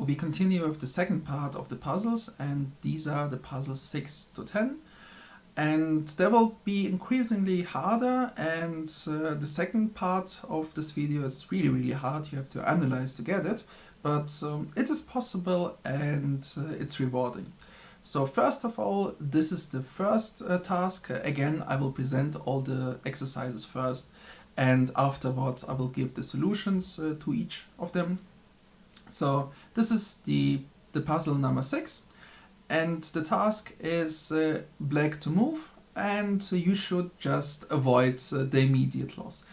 we continue with the second part of the puzzles, and these are the puzzles 6 to 10. And they will be increasingly harder, and the second part of this video is really hard. You have to analyze to get it, but it is possible, and it's rewarding. So first of all, this is the first task. Again, I will present all the exercises first, and afterwards I will give the solutions to each of them. So this is the puzzle number 6, and the task is black to move, and you should just avoid the immediate loss.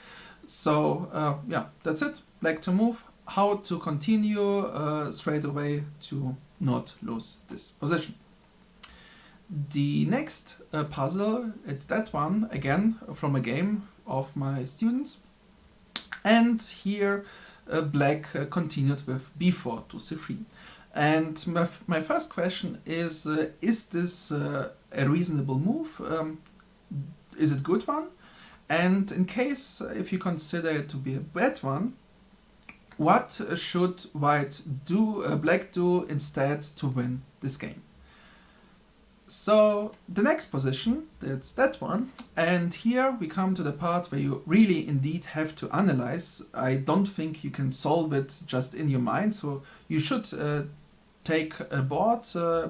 So yeah, that's it. Black to move. How to continue straight away to not lose this position. The next puzzle, it's that one, again from a game of my students. And here black continued with b4 to c3. And my first question is this a reasonable move? Is it a good one? And in case if you consider it to be a bad one, what should black do instead to win this game? So the next position, that's that one, and here we come to the part where you really indeed have to analyze. I don't think you can solve it just in your mind, so you should take a board,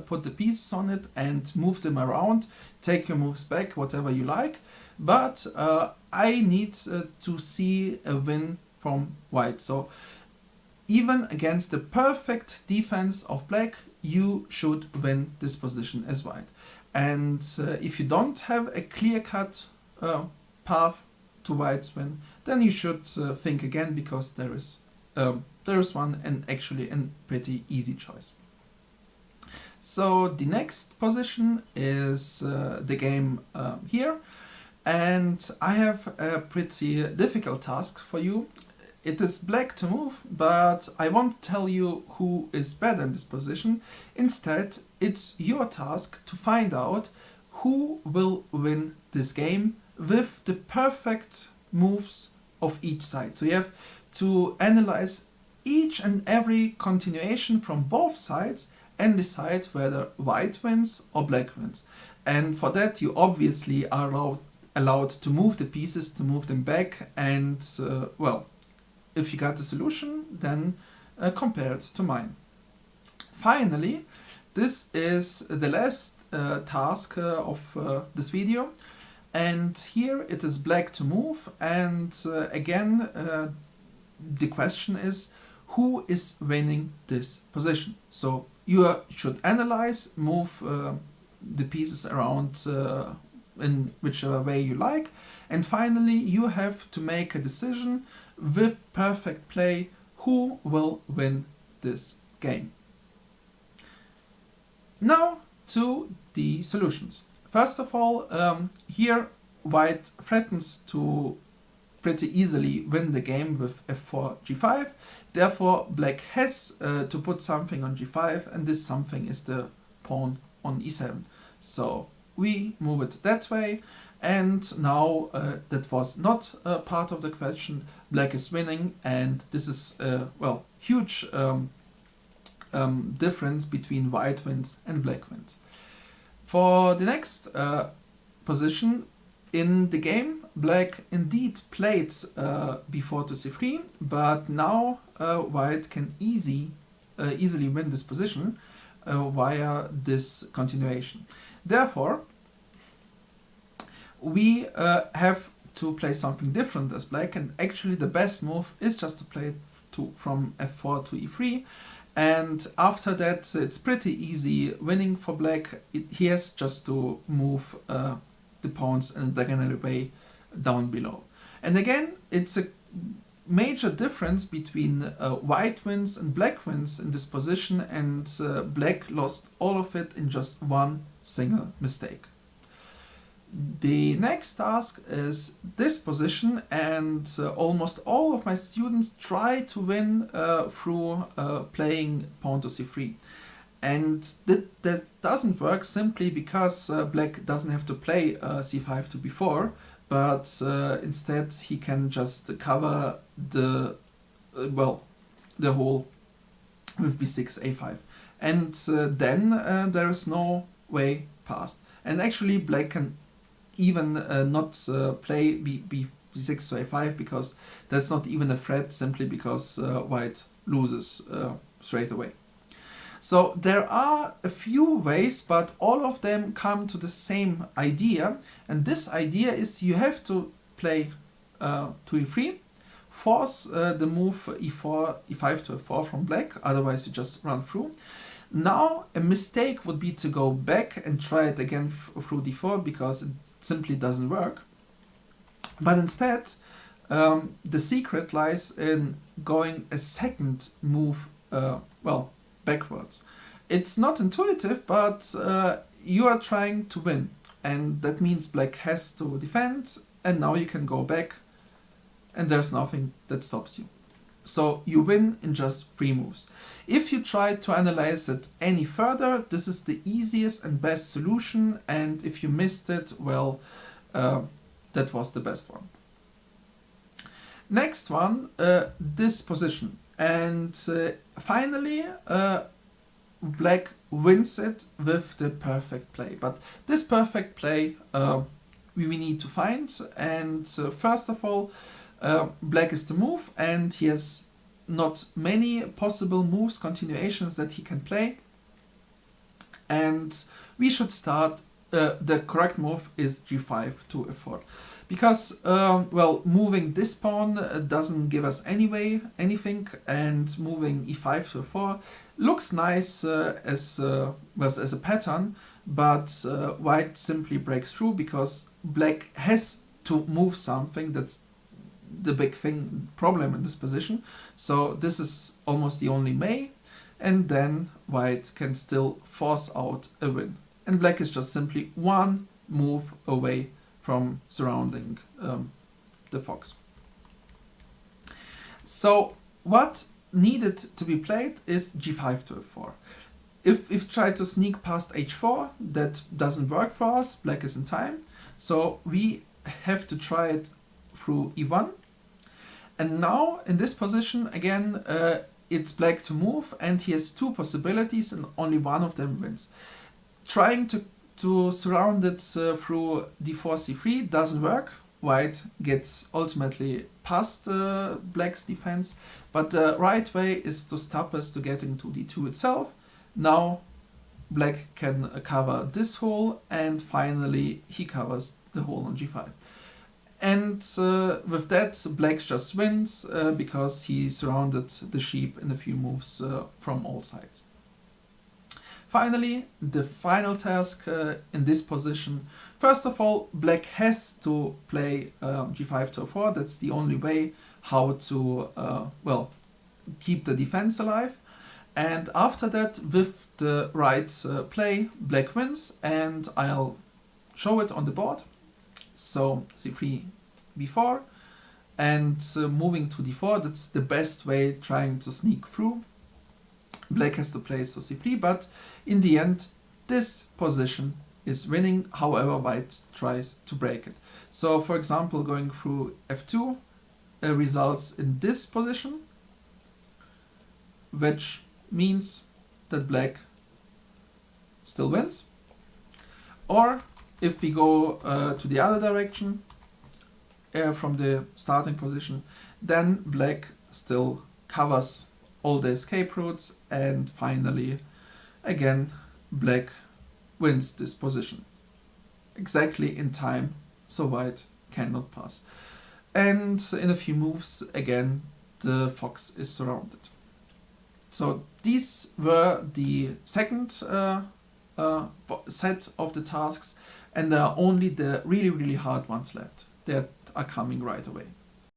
put the pieces on it and move them around, take your moves back, whatever you like, but I need to see a win from white. So even against the perfect defense of black, you should win this position as white. And if you don't have a clear-cut path to white's win, then you should think again, because there is one, and actually a pretty easy choice. So the next position is the game here, and I have a pretty difficult task for you. It is black to move, but I won't tell you who is better in this position. Instead, it's your task to find out who will win this game with the perfect moves of each side. So you have to analyze each and every continuation from both sides and decide whether white wins or black wins. And for that, you obviously are allowed to move the pieces, to move them back, and well, if you got the solution, then compare it to mine. Finally, this is the last task of this video, and here it is black to move, and again the question is, who is winning this position? So you should analyze, move the pieces around in whichever way you like, and finally you have to make a decision with perfect play who will win this game. Now to the solutions. First of all, here white threatens to pretty easily win the game with f4 g5. Therefore black has to put something on g5, and this something is the pawn on e7. So we move it that way, and now that was not part of the question. Black is winning, and this is well, huge difference between white wins and black wins. For the next position in the game, black indeed played b4 to c3, but now white can easily win this position via this continuation. Therefore, we have to play something different as black, and actually the best move is just to play from f4 to e3, and after that it's pretty easy winning for black. He has just to move the pawns in a diagonal way down below. And again, it's a major difference between white wins and black wins in this position, and black lost all of it in just one single mistake. The next task is this position, and almost all of my students try to win through playing pawn to c3. And that doesn't work simply because black doesn't have to play c5 to b4, but instead he can just cover the whole with b6, a5. And then there is no way past. And actually black can even not play b6 to a5, because that's not even a threat, simply because white loses straight away. So there are a few ways, but all of them come to the same idea. And this idea is you have to play to e3, force the move e4, e5 to f4 from black, otherwise you just run through. Now a mistake would be to go back and try it again through d4, because it simply doesn't work. But instead, the secret lies in going a second move, well, backwards. It's not intuitive, but you are trying to win, and that means black has to defend, and now you can go back, and there's nothing that stops you. So you win in just 3 moves. If you try to analyze it any further, this is the easiest and best solution, and if you missed it, well, that was the best one. Next one, this position. And finally, black wins it with the perfect play. But this perfect play we need to find. And first of all, black is to move, and he has not many possible moves, continuations that he can play. And we should start, the correct move is g5 to f4. Because, well, moving this pawn doesn't give us anything, and moving e5 to e4 looks nice as a pattern, but white simply breaks through, because black has to move something. That's the big problem in this position. So this is almost the only way, and then white can still force out a win. And black is just simply 1 move away from surrounding the fox. So what needed to be played is g5 to f4. If we try to sneak past h4, that doesn't work for us, black is in time. So we have to try it through e1. And now in this position, again, it's black to move, and he has 2 possibilities, and only one of them wins. Trying to surround it through d4, c3 doesn't work. White gets ultimately past black's defense, but the right way is to stop us to getting to d2 itself. Now black can cover this hole, and finally he covers the hole on g5. And with that, black just wins because he surrounded the sheep in a few moves from all sides. Finally, the final task in this position. First of all, black has to play g5 to f4. That's the only way how to well, keep the defense alive. And after that, with the right play, black wins, and I'll show it on the board. So c3, b4, and moving to d4, that's the best way trying to sneak through. Black has to play so c3, but in the end, this position is winning, however white tries to break it. So for example, going through f2 results in this position, which means that black still wins. Or if we go to the other direction from the starting position, then black still covers all the escape routes, and finally again black wins this position exactly in time, so white cannot pass. And in a few moves again the fox is surrounded. So these were the second set of the tasks, and there are only the really hard ones left that are coming right away.